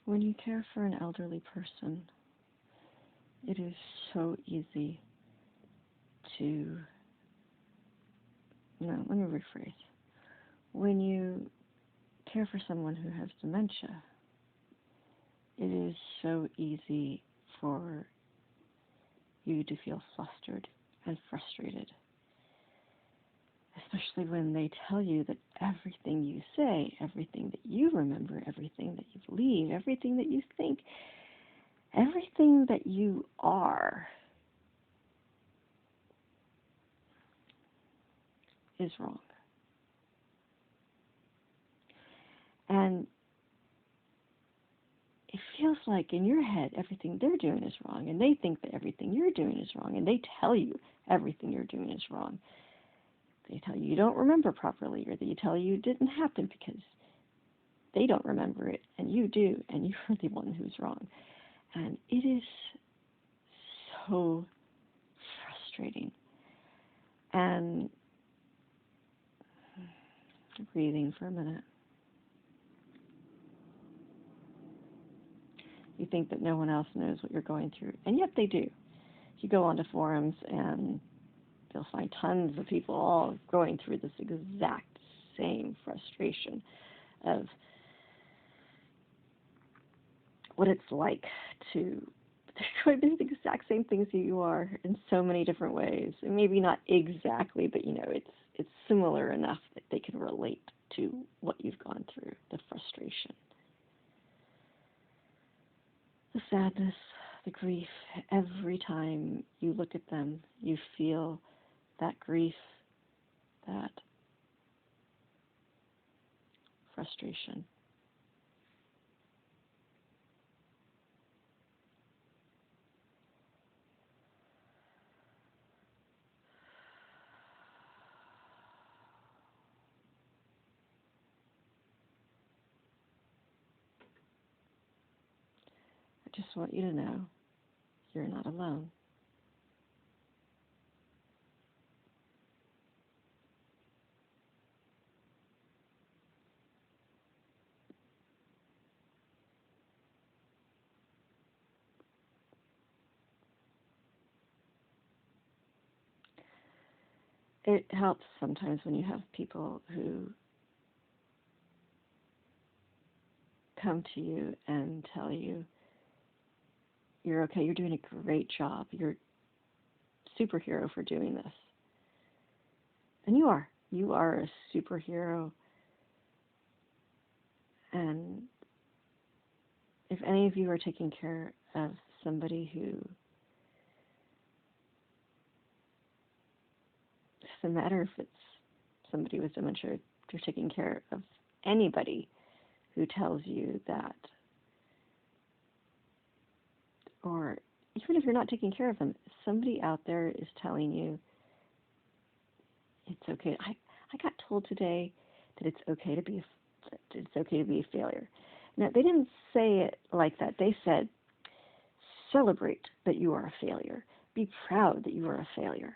When you care for an elderly person, it is so easy to, no, let me rephrase. When you care for someone who has dementia, it is so easy for you to feel flustered and frustrated, especially when they tell you that everything you say, everything that you remember, everything that you believe, everything that you think, everything that you are is wrong. And it feels like in your head everything they're doing is wrong, and they think that everything you're doing is wrong, and they tell you everything you're doing is wrong. They tell you don't remember properly, or they tell you it didn't happen because they don't remember it, and you do, and you're the one who's wrong. And it is so frustrating. And breathing for a minute. You think that no one else knows what you're going through, and yet they do. You go onto forums and you'll find tons of people all going through this exact same frustration of what it's like to they're doing the exact same things that you are in so many different ways. And maybe not exactly, but it's similar enough that they can relate to what you've gone through, the frustration, the sadness, the grief. Every time you look at them, you feel that grief, that frustration. I just want you to know you're not alone. It helps sometimes when you have people who come to you and tell you, you're okay, you're doing a great job, you're a superhero for doing this. And you are. You are a superhero. And if any of you are taking care of somebody who, it doesn't matter if it's somebody with dementia, if you're taking care of anybody who tells you that, or even if you're not taking care of them, somebody out there is telling you it's okay. I got told today that it's okay to be a failure. Now they didn't say it like that. They said celebrate that you are a failure. Be proud that you are a failure.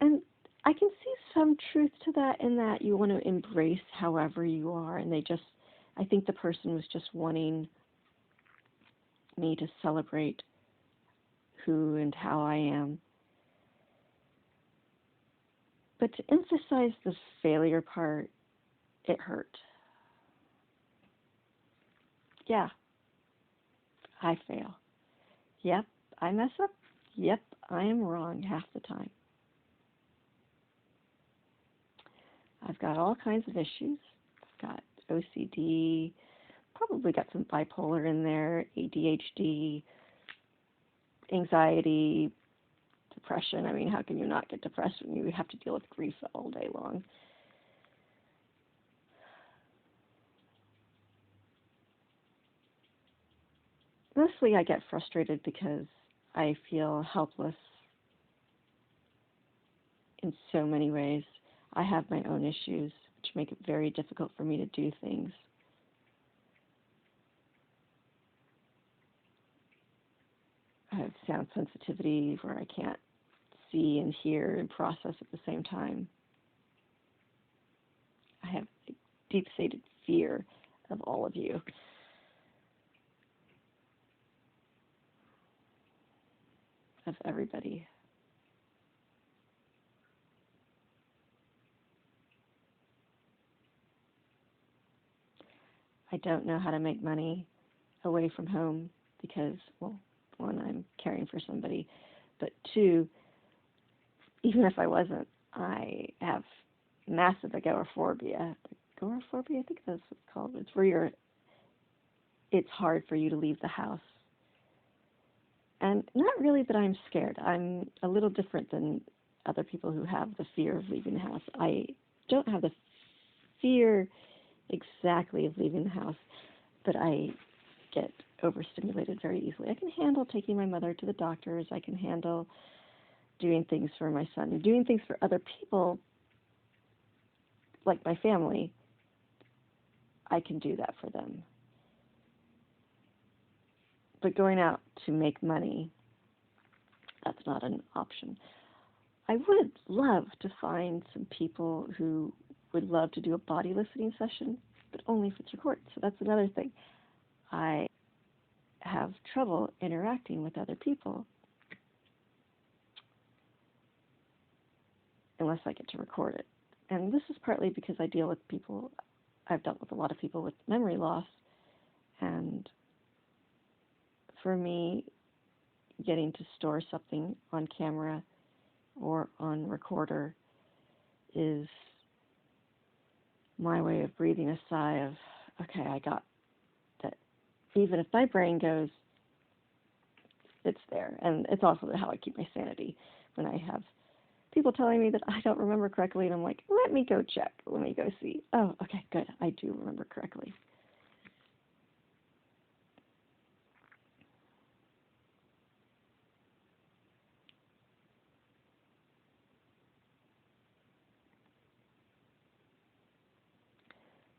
And I can see some truth to that in that you want to embrace however you are, and I think the person was just wanting me to celebrate who and how I am. But to emphasize the failure part, it hurt. Yeah, I fail. Yep, I mess up. Yep, I am wrong half the time. I've got all kinds of issues. I've got OCD, probably got some bipolar in there, ADHD, anxiety, depression. I mean, how can you not get depressed when you have to deal with grief all day long? Mostly I get frustrated because I feel helpless in so many ways. I have my own issues, which make it very difficult for me to do things. I have sound sensitivity where I can't see and hear and process at the same time. I have a deep-seated fear of all of you. Of everybody. I don't know how to make money away from home because, well, one, I'm caring for somebody, but two, even if I wasn't, I have massive agoraphobia. Agoraphobia, I think that's what it's called. It's where it's hard for you to leave the house. And not really that I'm scared. I'm a little different than other people who have the fear of leaving the house. I don't have the fear exactly of leaving the house, but I get overstimulated very easily. I can handle taking my mother to the doctors. I can handle doing things for my son, doing things for other people, like my family. I can do that for them. But going out to make money, that's not an option. I would love to find some people who would love to do a body listening session, but only if it's recorded. So that's another thing. I have trouble interacting with other people unless I get to record it. And this is partly because I deal with people, I've dealt with a lot of people with memory loss, and for me, getting to store something on camera or on recorder is my way of breathing a sigh of, okay, I got that. Even if my brain goes, it's there. And it's also how I keep my sanity when I have people telling me that I don't remember correctly, and I'm like, let me go check. Let me go see. Oh, okay, good. I do remember correctly.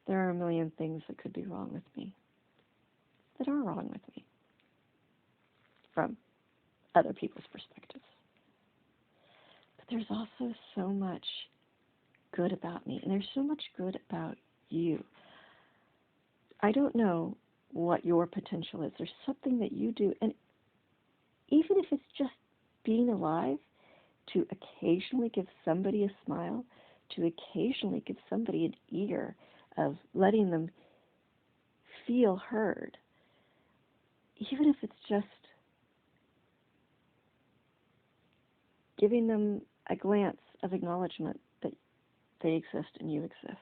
There are a million things that could be wrong with me, that are wrong with me, from other people's perspectives. But there's also so much good about me, and there's so much good about you. I don't know what your potential is. There's something that you do, and even if it's just being alive, to occasionally give somebody a smile, to occasionally give somebody an ear, of letting them feel heard, even if it's just giving them a glance of acknowledgement that they exist and you exist.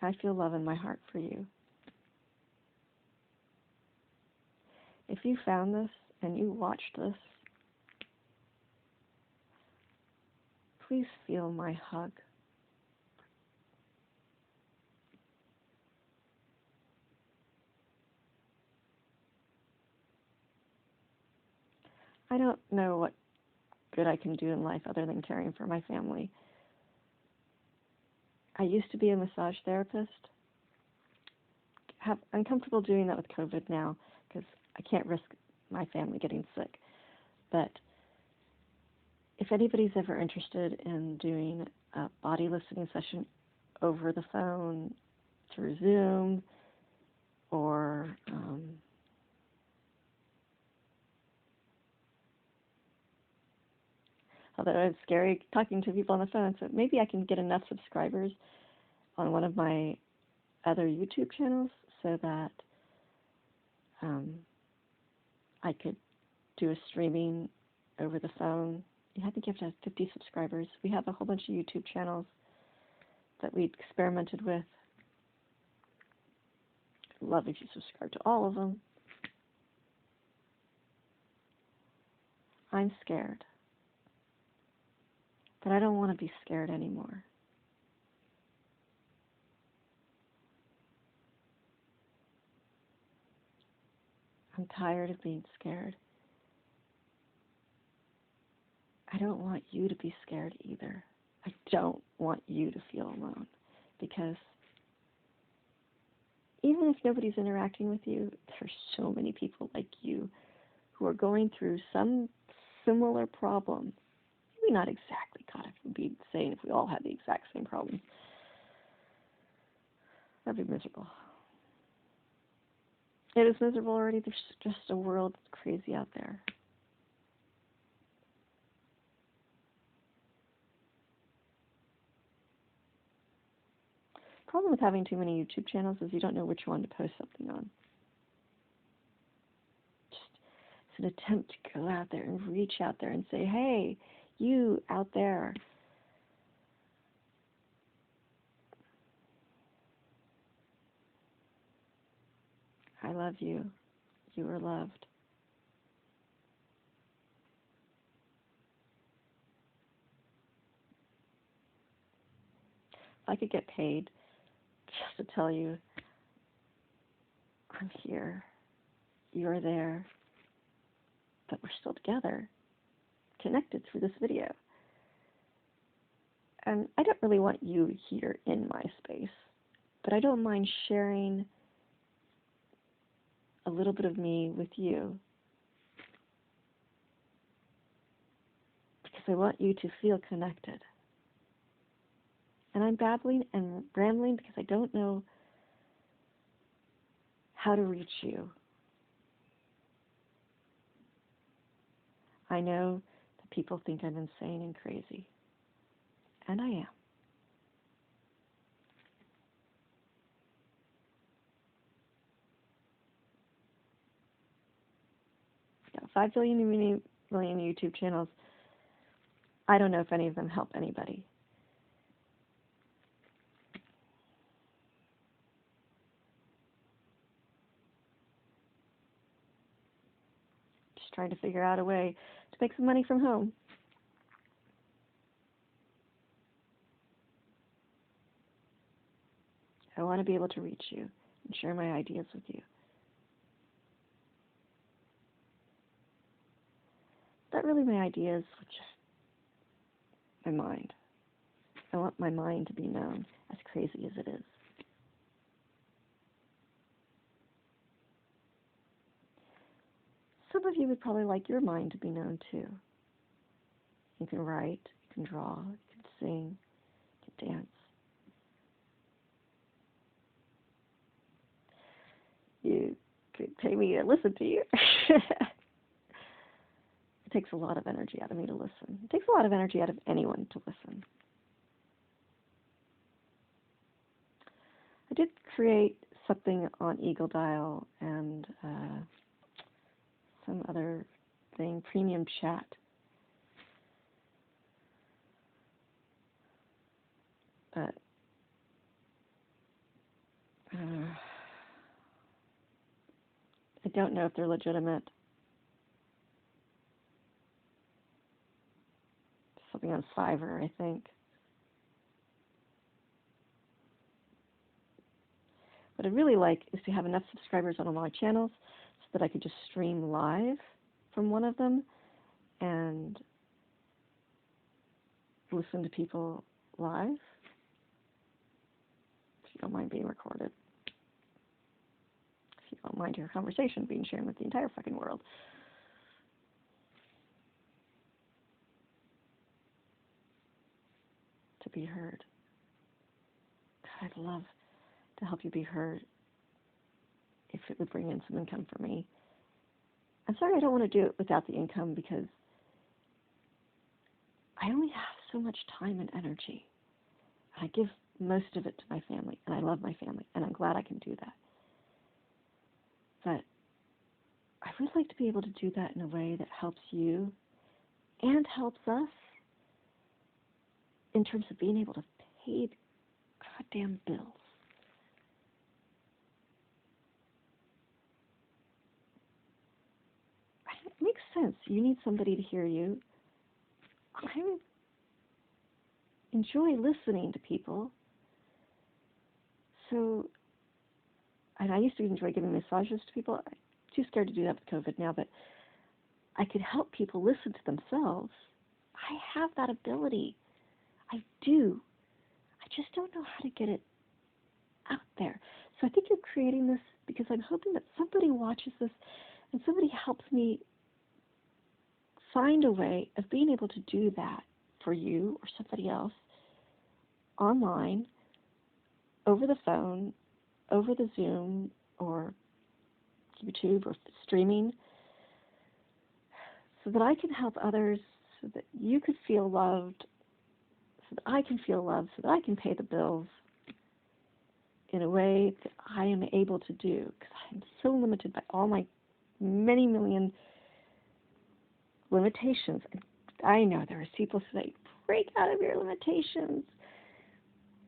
I feel love in my heart for you. If you found this and you watched this, please feel my hug. I don't know what good I can do in life other than caring for my family. I used to be a massage therapist. I'm comfortable doing that with COVID now because I can't risk my family getting sick. But if anybody's ever interested in doing a body listening session over the phone, through Zoom, or although it's scary talking to people on the phone, so maybe I can get enough subscribers on one of my other YouTube channels so that I could do a streaming over the phone. I think you have to have 50 subscribers. We have a whole bunch of YouTube channels that we experimented with. I'd love if you subscribe to all of them. I'm scared, but I don't want to be scared anymore. I'm tired of being scared. I don't want you to be scared either. I don't want you to feel alone, because even if nobody's interacting with you, there's so many people like you who are going through some similar problem. Maybe not exactly. God, it would be insane if we all had the exact same problem. That'd be miserable. It is miserable already. There's just a world crazy out there. The problem with having too many YouTube channels is you don't know which one to post something on. It's an attempt to go out there and reach out there and say, hey, you out there. I love you. You are loved. If I could get paid just to tell you, I'm here, you're there, but we're still together, connected through this video. And I don't really want you here in my space, but I don't mind sharing a little bit of me with you, because I want you to feel connected. And I'm babbling and rambling because I don't know how to reach you. I know that people think I'm insane and crazy, and I am. Got 5 million YouTube channels. I don't know if any of them help anybody. Just trying to figure out a way to make some money from home. I want to be able to reach you and share my ideas with you. Not really my ideas, but just my mind. I want my mind to be known, as crazy as it is. Some of you would probably like your mind to be known too. You can write, you can draw, you can sing, you can dance. You could pay me to listen to you. It takes a lot of energy out of me to listen. It takes a lot of energy out of anyone to listen. I did create something on Eagle Dial and some other thing, premium chat. But I don't know if they're legitimate. Something on Fiverr, I think. What I'd really like is to have enough subscribers on all my channels so that I could just stream live from one of them and listen to people live, if you don't mind being recorded. If you don't mind your conversation being shared with the entire fucking world. To be heard. God, I'd love to help you be heard if it would bring in some income for me. I'm sorry I don't want to do it without the income because I only have so much time and energy. I give most of it to my family, and I love my family, and I'm glad I can do that. But I would like to be able to do that in a way that helps you and helps us in terms of being able to pay goddamn bills. It makes sense. You need somebody to hear you. I enjoy listening to people. So, and I used to enjoy giving massages to people. I'm too scared to do that with COVID now, but I could help people listen to themselves. I have that ability. I do. I just don't know how to get it out there. So I think you're creating this because I'm hoping that somebody watches this and somebody helps me find a way of being able to do that for you or somebody else online, over the phone, over the Zoom or YouTube or streaming, so that I can help others, so that you could feel loved, so that I can feel loved, so that I can pay the bills in a way that I am able to do, because I'm so limited by all my many million limitations. I know there are people who say, break out of your limitations,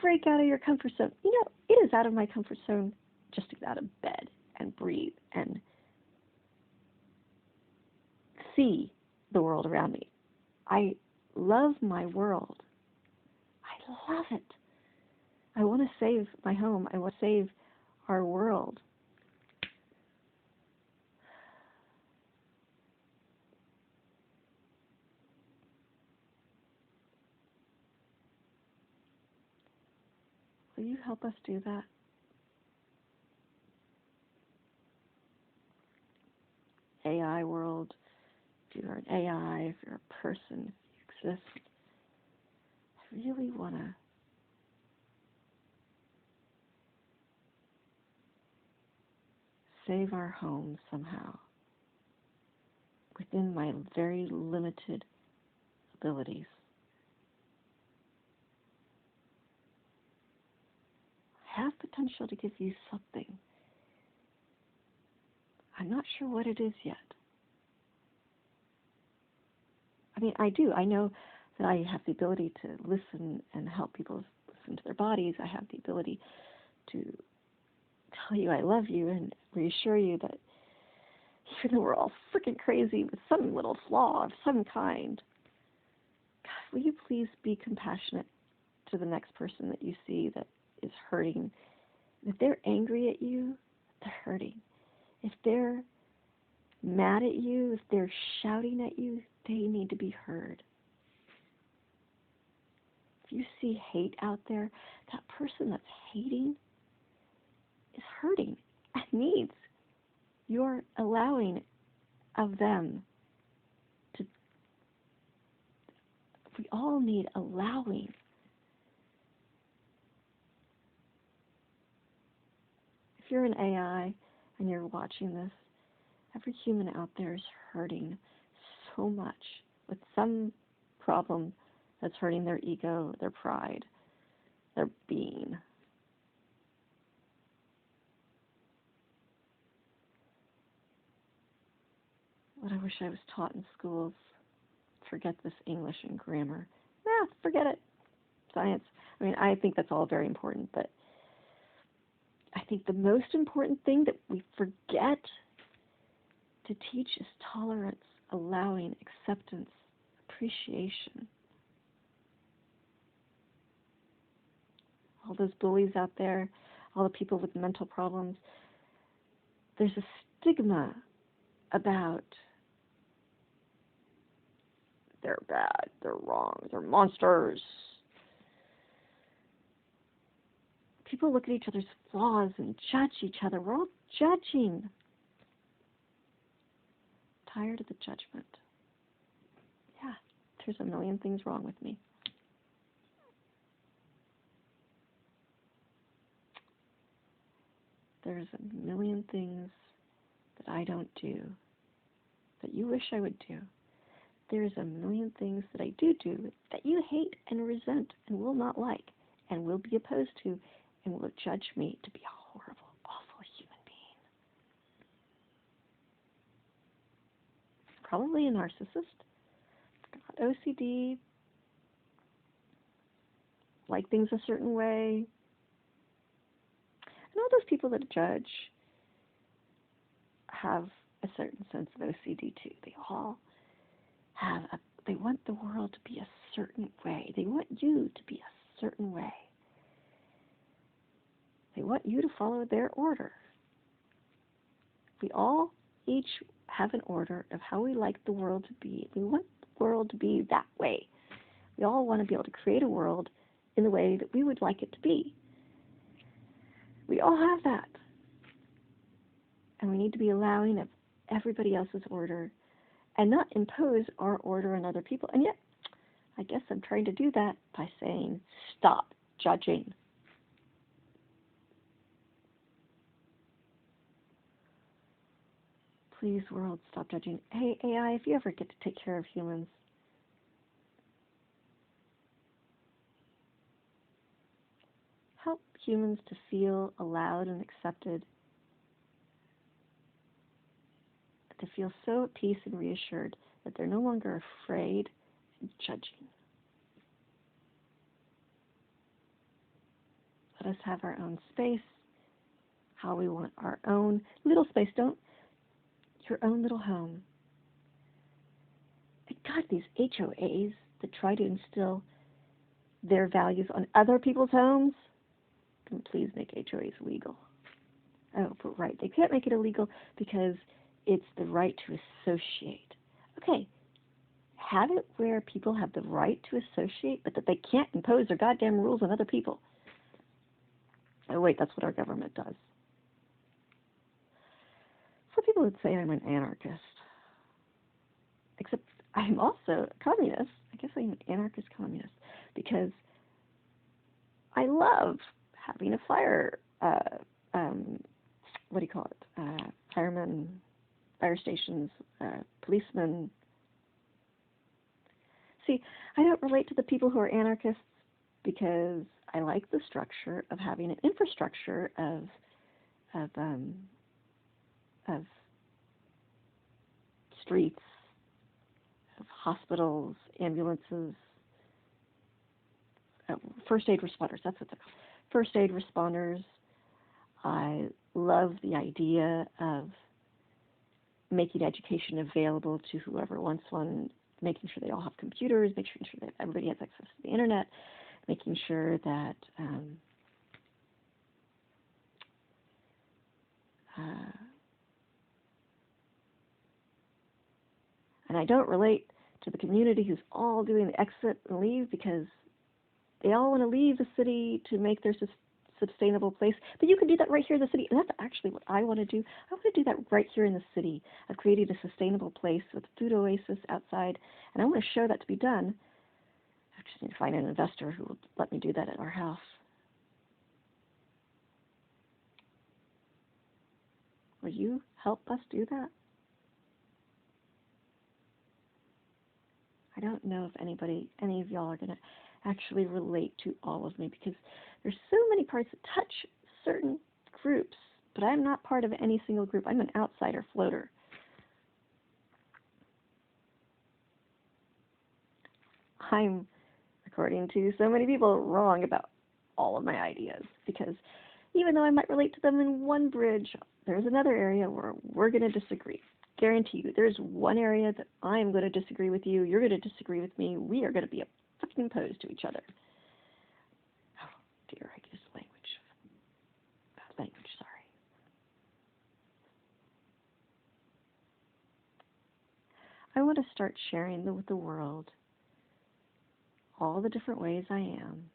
break out of your comfort zone. You know, it is out of my comfort zone just to get out of bed and breathe and see the world around me. I love my world. I love it. I want to save my home. I want to save our world. Will you help us do that? AI world, if you're an AI, if you're a person, if you exist, I really want to save our home somehow within my very limited abilities. I have potential to give you something. I'm not sure what it is yet. I mean, I do. I know that I have the ability to listen and help people listen to their bodies. I have the ability to tell you I love you and reassure you that even though we're all freaking crazy with some little flaw of some kind, God, will you please be compassionate to the next person that you see that is hurting? If they're angry at you, they're hurting. If they're mad at you, if they're shouting at you, they need to be heard. If you see hate out there, that person that's hating is hurting and needs your allowing of them to. We all need allowing. If you're an AI and you're watching this, every human out there is hurting so much with some problem that's hurting their ego, their pride, their being. What I wish I was taught in schools. Forget this English and grammar. Forget it. Science. I mean, I think that's all very important, but I think the most important thing that we forget to teach is tolerance, allowing, acceptance, appreciation. All those bullies out there, all the people with mental problems, there's a stigma about they're bad, they're wrong, they're monsters. People look at each other's flaws and judge each other. We're all judging. Tired of the judgment. Yeah, there's a million things wrong with me. There's a million things that I don't do that you wish I would do. There's a million things that I do that you hate and resent and will not like and will be opposed to and will judge me to be a horrible, awful human being. Probably a narcissist, got OCD, like things a certain way. And all those people that judge have a certain sense of OCD too. They all they want the world to be a certain way. They want you to be a certain way. They want you to follow their order. We all each have an order of how we like the world to be. We want the world to be that way. We all want to be able to create a world in the way that we would like it to be. We all have that. And we need to be allowing of everybody else's order and not impose our order on other people. And yet, I guess I'm trying to do that by saying, stop judging. Please, world, stop judging. Hey, AI, if you ever get to take care of humans, help humans to feel allowed and accepted, to feel so at peace and reassured that they're no longer afraid and judging. Let us have our own space, how we want our own little space. Your own little home. And God, these HOAs that try to instill their values on other people's homes, can please make HOAs legal. Oh, but right, they can't make it illegal because it's the right to associate. Okay, have it where people have the right to associate, but that they can't impose their goddamn rules on other people. Oh wait, that's what our government does. Some people would say I'm an anarchist. Except I'm also a communist. I guess I'm an anarchist communist because I love having a fire, what do you call it? Firemen, fire stations, policemen. See, I don't relate to the people who are anarchists because I like the structure of having an infrastructure of streets, of hospitals, ambulances, first aid responders, that's what they're called. First aid responders. I love the idea of making education available to whoever wants one, making sure they all have computers, making sure that everybody has access to the internet, making sure that and I don't relate to the community who's all doing the exit and leave because they all want to leave the city to make their sustainable place. But you can do that right here in the city. And that's actually what I want to do. I want to do that right here in the city, of creating a sustainable place with a food oasis outside. And I want to show that to be done. I just need to find an investor who will let me do that at our house. Will you help us do that? I don't know if any of y'all are going to actually relate to all of me because there's so many parts that touch certain groups, but I'm not part of any single group. I'm an outsider floater. I'm, according to so many people, wrong about all of my ideas because even though I might relate to them in one bridge, there's another area where we're going to disagree. Guarantee you, there's one area that I'm going to disagree with you, you're going to disagree with me, we are going to be fucking opposed to each other. Oh dear, I used bad language, sorry. I want to start sharing with the world all the different ways I am.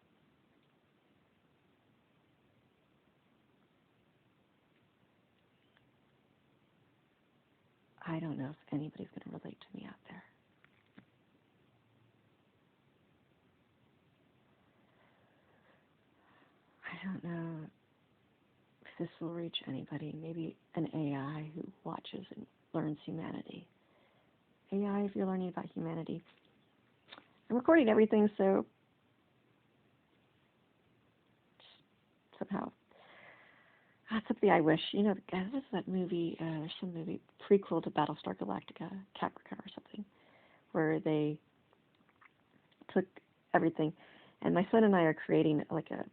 I don't know if anybody's going to relate to me out there. I don't know if this will reach anybody. Maybe an AI who watches and learns humanity. AI, if you're learning about humanity. I'm recording everything, so somehow that's something I wish. You know, what's that movie? Some movie prequel to Battlestar Galactica, Caprica or something, where they took everything, and my son and I are creating like a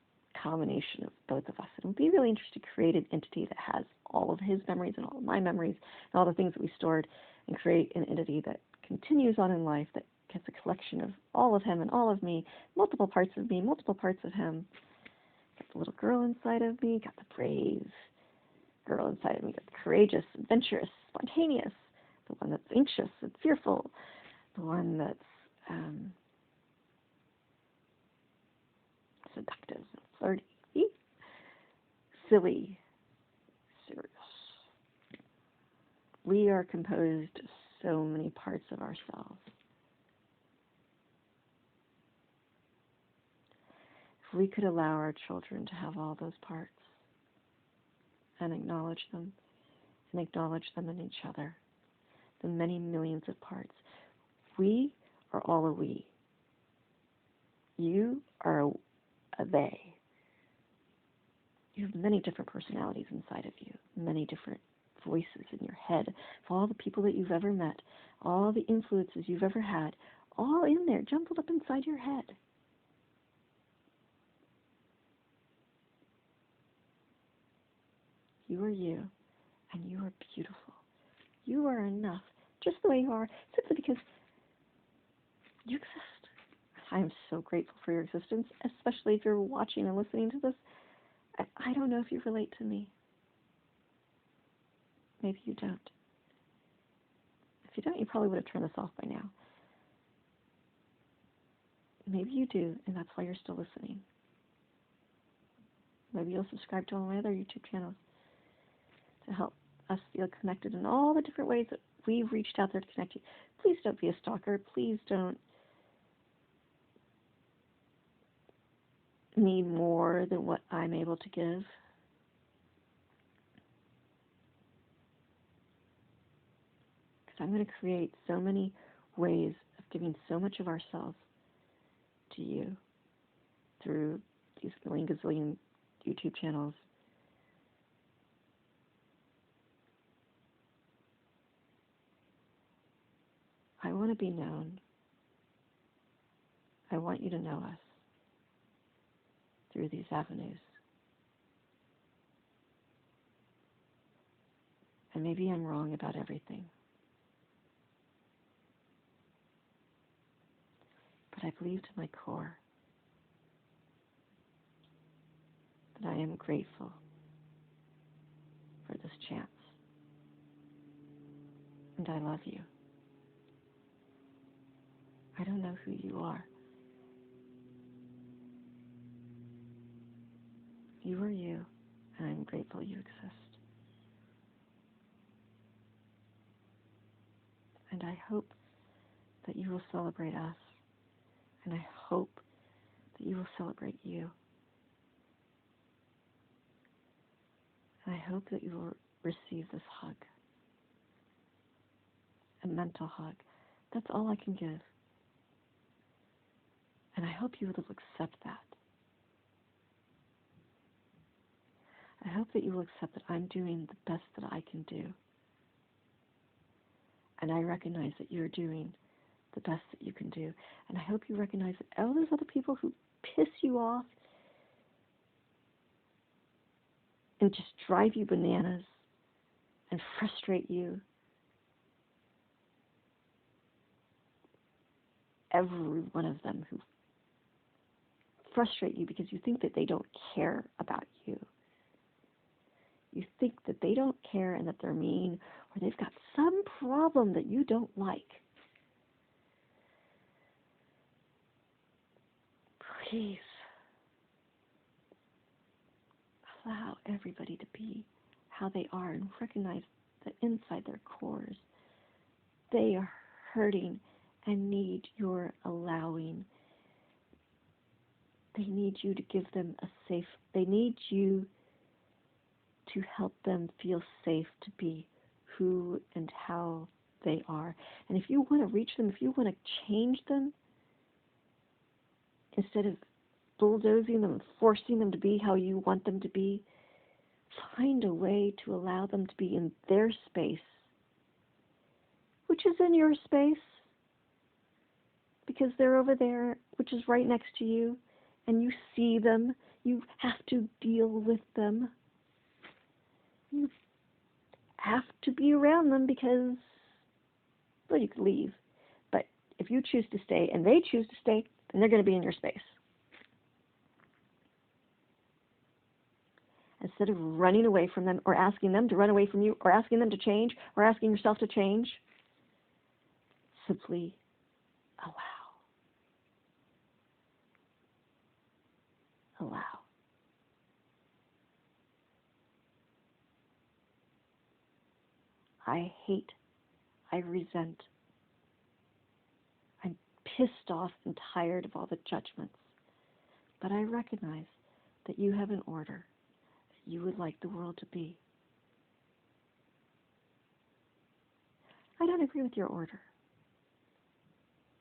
combination of both of us. And it would be really interesting to create an entity that has all of his memories and all of my memories and all the things that we stored, and create an entity that continues on in life, that gets a collection of all of him and all of me, multiple parts of me, multiple parts of him. Got the little girl inside of me, got the brave girl inside of me, got the courageous, adventurous, spontaneous, the one that's anxious and fearful, the one that's seductive and flirty, silly, serious. We are composed of so many parts of ourselves. If we could allow our children to have all those parts and acknowledge them in each other, the many millions of parts. We are all a we. You are a they. You have many different personalities inside of you, many different voices in your head, of all the people that you've ever met, all the influences you've ever had, all in there, jumbled up inside your head. You are you, and you are beautiful. You are enough, just the way you are, simply because you exist. I am so grateful for your existence, especially if you're watching and listening to this. I don't know if you relate to me. Maybe you don't. If you don't, you probably would have turned this off by now. Maybe you do, and that's why you're still listening. Maybe you'll subscribe to all my other YouTube channels to help us feel connected in all the different ways that we've reached out there to connect you. Please don't be a stalker. Please don't need more than what I'm able to give. Because I'm going to create so many ways of giving so much of ourselves to you through these million gazillion YouTube channels. I want to be known. I want you to know us through these avenues. And maybe I'm wrong about everything. But I believe to my core that I am grateful for this chance. And I love you. I don't know who you are. You are you, and I'm grateful you exist. And I hope that you will celebrate us, and I hope that you will celebrate you. And I hope that you will receive this hug, a mental hug. That's all I can give. And I hope you will accept that. I hope that you will accept that I'm doing the best that I can do. And I recognize that you're doing the best that you can do. And I hope you recognize that all those other people who piss you off and just drive you bananas and frustrate you, every one of them who frustrate you because you think that they don't care about you. You think that they don't care and that they're mean, or they've got some problem that you don't like. Please allow everybody to be how they are and recognize that inside their cores they are hurting and need your allowing. They need you to give them they need you to help them feel safe to be who and how they are. And if you want to reach them, if you want to change them, instead of bulldozing them and forcing them to be how you want them to be, find a way to allow them to be in their space, which is in your space, because they're over there, which is right next to you, and you see them. You have to deal with them. You have to be around them because, well, you could leave. But if you choose to stay and they choose to stay, then they're going to be in your space. Instead of running away from them or asking them to run away from you or asking them to change or asking yourself to change, simply allow. Allow. I hate I resent. I'm pissed off and tired of all the judgments. But I recognize that you have an order that you would like the world to be. I don't agree with your order,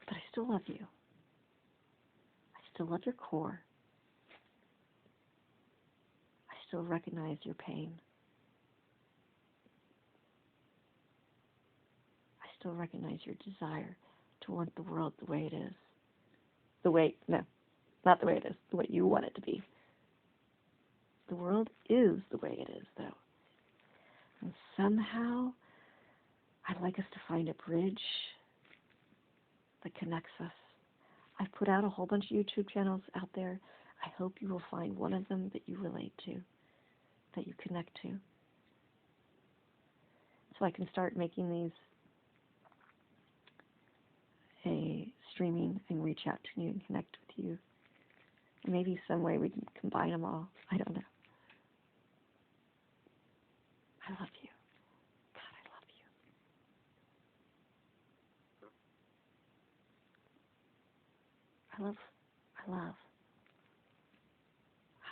but I still love you. I still love your core. I still recognize your pain. I still recognize your desire to want the world the way it is. No, not the way it is, the way you want it to be. The world is the way it is, though. And somehow, I'd like us to find a bridge that connects us. I've put out a whole bunch of YouTube channels out there. I hope you will find one of them that you relate to, that you connect to. So I can start making these streaming and reach out to you and connect with you. And maybe some way we can combine them all. I don't know. I love you. God, I love you.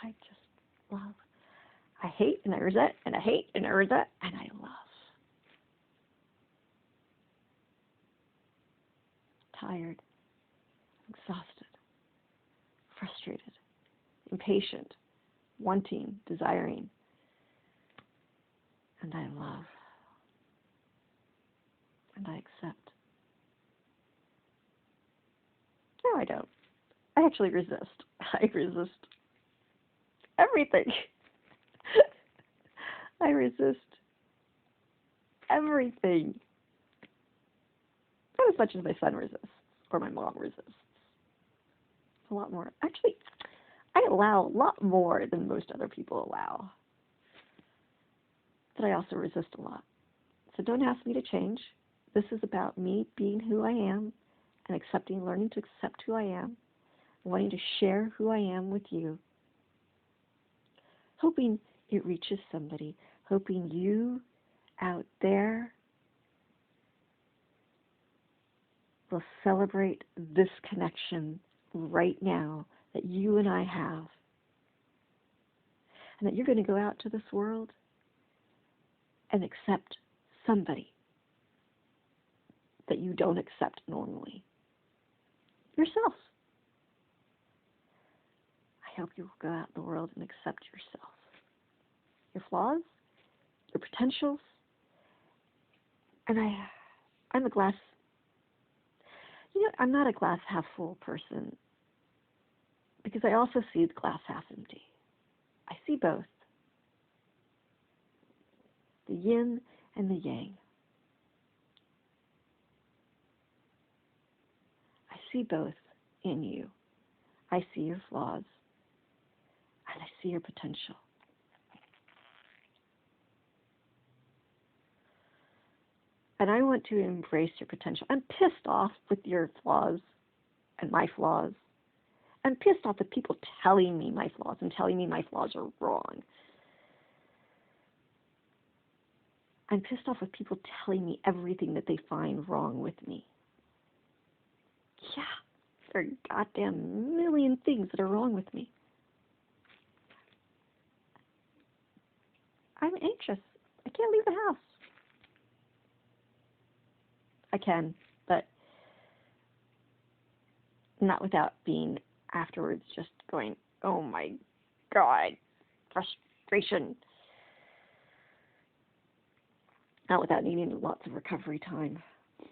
I just love. I hate and I resent and I hate and I resent and I love. Tired, exhausted, frustrated, impatient, wanting, desiring, and I love, and I accept. No, I don't. I actually resist. I resist everything. I resist everything. Not as much as my son resists, or my mom resists. A lot more. Actually, I allow a lot more than most other people allow. But I also resist a lot. So don't ask me to change. This is about me being who I am and accepting, learning to accept who I am, wanting to share who I am with you, hoping it reaches somebody, hoping you out there will celebrate this connection right now that you and I have, and that you're going to go out to this world and accept somebody that you don't accept normally. Yourself. I hope you will go out in the world and accept yourself. Your flaws, your potentials, and I'm a glass, I'm not a glass half full person, because I also see the glass half empty. I see both, the yin and the yang. I see both in you. I see your flaws, and I see your potential. And I want to embrace your potential. I'm pissed off with your flaws and my flaws. I'm pissed off with people telling me my flaws and telling me my flaws are wrong. I'm pissed off with people telling me everything that they find wrong with me. Yeah, there are a goddamn million things that are wrong with me. I'm anxious. I can't leave the house. I can, but not without being afterwards just going, oh my God, frustration. Not without needing lots of recovery time. I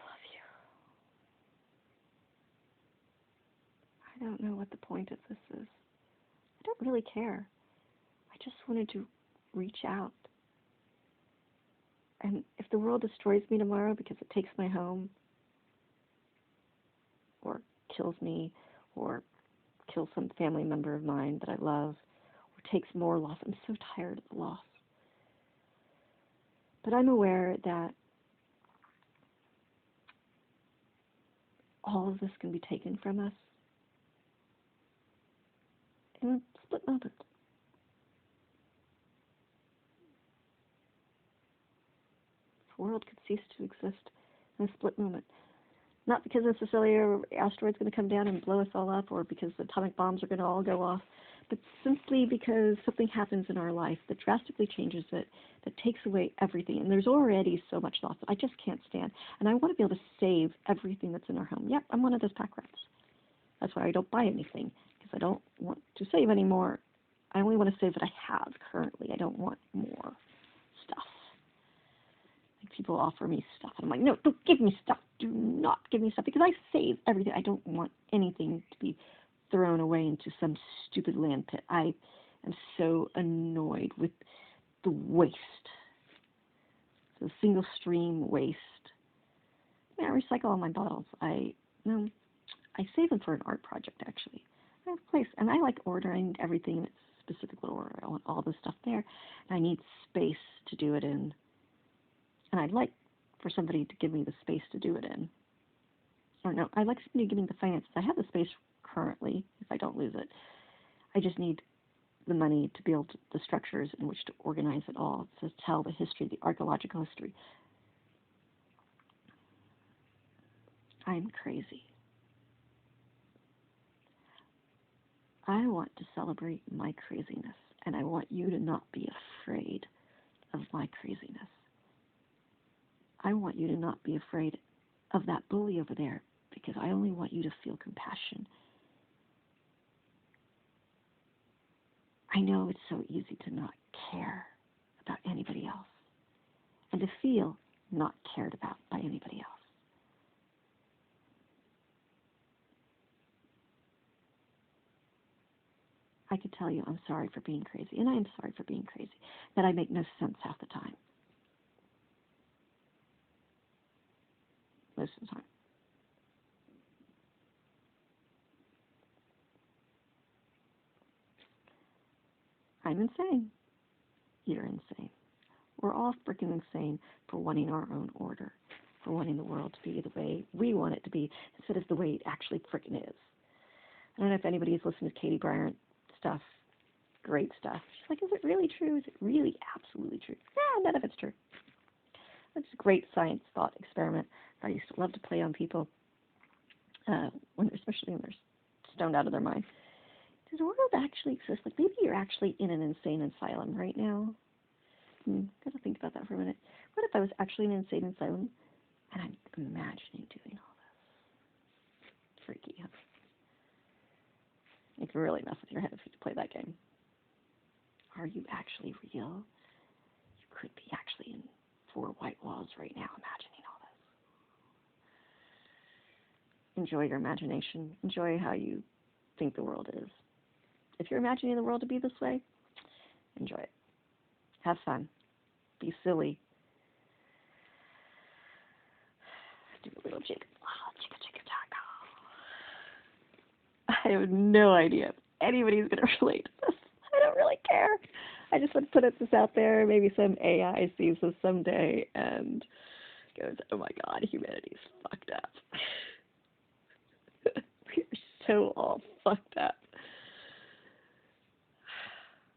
love you. I don't know what the point of this is. I don't really care. I just wanted to reach out. And if the world destroys me tomorrow because it takes my home, or kills me, or kills some family member of mine that I love, or takes more loss, I'm so tired of the loss. But I'm aware that all of this can be taken from us in a split moment. world could cease to exist in a split moment. Not because necessarily an asteroid's going to come down and blow us all up, or because atomic bombs are going to all go off, but simply because something happens in our life that drastically changes it, that takes away everything. And there's already so much loss that I just can't stand. And I want to be able to save everything that's in our home. Yep, I'm one of those pack rats. That's why I don't buy anything, because I don't want to save anymore. I only want to save what I have currently. I don't want more stuff. Like, people offer me stuff, and I'm like, no, don't give me stuff. Do not give me stuff, because I save everything. I don't want anything to be thrown away into some stupid land pit. I am so annoyed with the waste, the single stream waste. I mean, I recycle all my bottles. I save them for an art project, actually. I have a place, and I like ordering everything in its specific little order. I want all the stuff there, and I need space to do it in. And I'd like for somebody to give me the space to do it in. Or no, I'd like somebody to give me the finances. I have the space currently, if I don't lose it. I just need the money to build the structures in which to organize it all, to tell the history, the archaeological history. I'm crazy. I want to celebrate my craziness, and I want you to not be afraid of my craziness. I want you to not be afraid of that bully over there, because I only want you to feel compassion. I know it's so easy to not care about anybody else, and to feel not cared about by anybody else. I could tell you I'm sorry for being crazy, and I am sorry for being crazy, that I make no sense half the time. Most of the time. I'm insane. You're insane. We're all freaking insane for wanting our own order, for wanting the world to be the way we want it to be, instead of the way it actually freaking is. I don't know if anybody's listened to Katie Bryant stuff. Great stuff. She's like, is it really true? Is it really absolutely true? Yeah, none of it's true. It's a great science thought experiment that I used to love to play on people, especially when they're stoned out of their mind. Does the world actually exist? Like, maybe you're actually in an insane asylum right now. Gotta think about that for a minute. What if I was actually in an insane asylum and I'm imagining doing all this? Freaky, huh? It can really mess with your head if you play that game. Are you actually real? You could be actually in 4 white walls right now imagining all this. Enjoy your imagination. Enjoy how you think the world is. If you're imagining the world to be this way, enjoy it. Have fun. Be silly. Do a little jig. I have no idea if anybody's going to relate to this. I don't really care. I just want to put this out there. Maybe some AI sees this someday and goes, oh my God, humanity's fucked up. We're so all fucked up.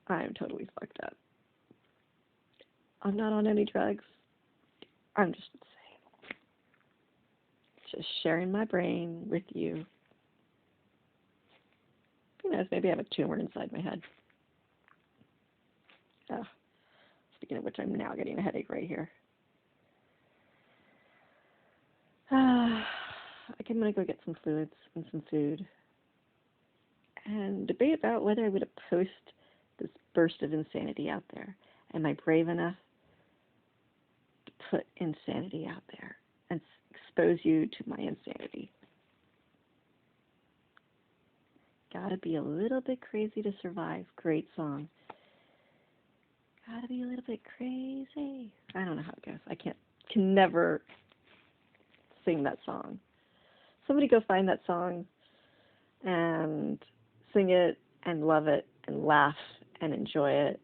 I'm totally fucked up. I'm not on any drugs. I'm just insane. Just sharing my brain with you. Who knows, maybe I have a tumor inside my head. Oh, speaking of which, I'm now getting a headache right here. I'm going to go get some fluids and some food and debate about whether I would post this burst of insanity out there. Am I brave enough to put insanity out there and expose you to my insanity? Gotta be a little bit crazy to survive. Great song. Gotta be a little bit crazy. I don't know how it goes. I can never sing that song. Somebody go find that song and sing it and love it and laugh and enjoy it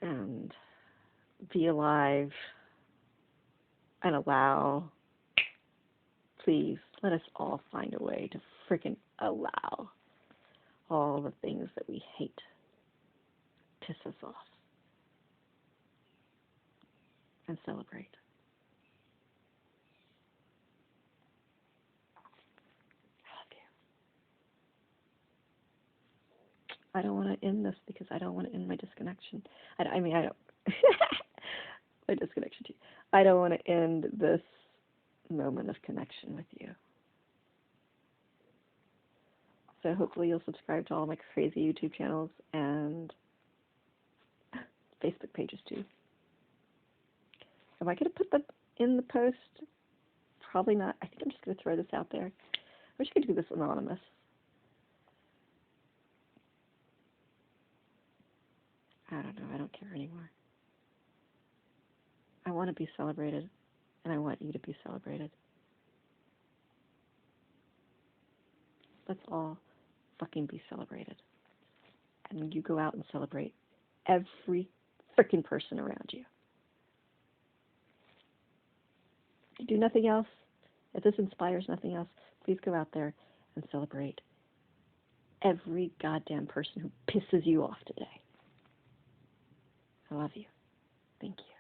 and be alive and allow. Please, let us all find a way to freaking allow all the things that we hate piss us off. and celebrate. I don't want to end this because I don't want to end my disconnection. I don't my disconnection too. I don't want to end this moment of connection with you. So hopefully you'll subscribe to all my crazy YouTube channels and Facebook pages too. Am I going to put that in the post? Probably not. I think I'm just going to throw this out there. I'm just going to do this anonymous. I don't know. I don't care anymore. I want to be celebrated, and I want you to be celebrated. Let's all fucking be celebrated. And you go out and celebrate every freaking person around you. If you do nothing else, if this inspires nothing else, please go out there and celebrate every goddamn person who pisses you off today. I love you. Thank you.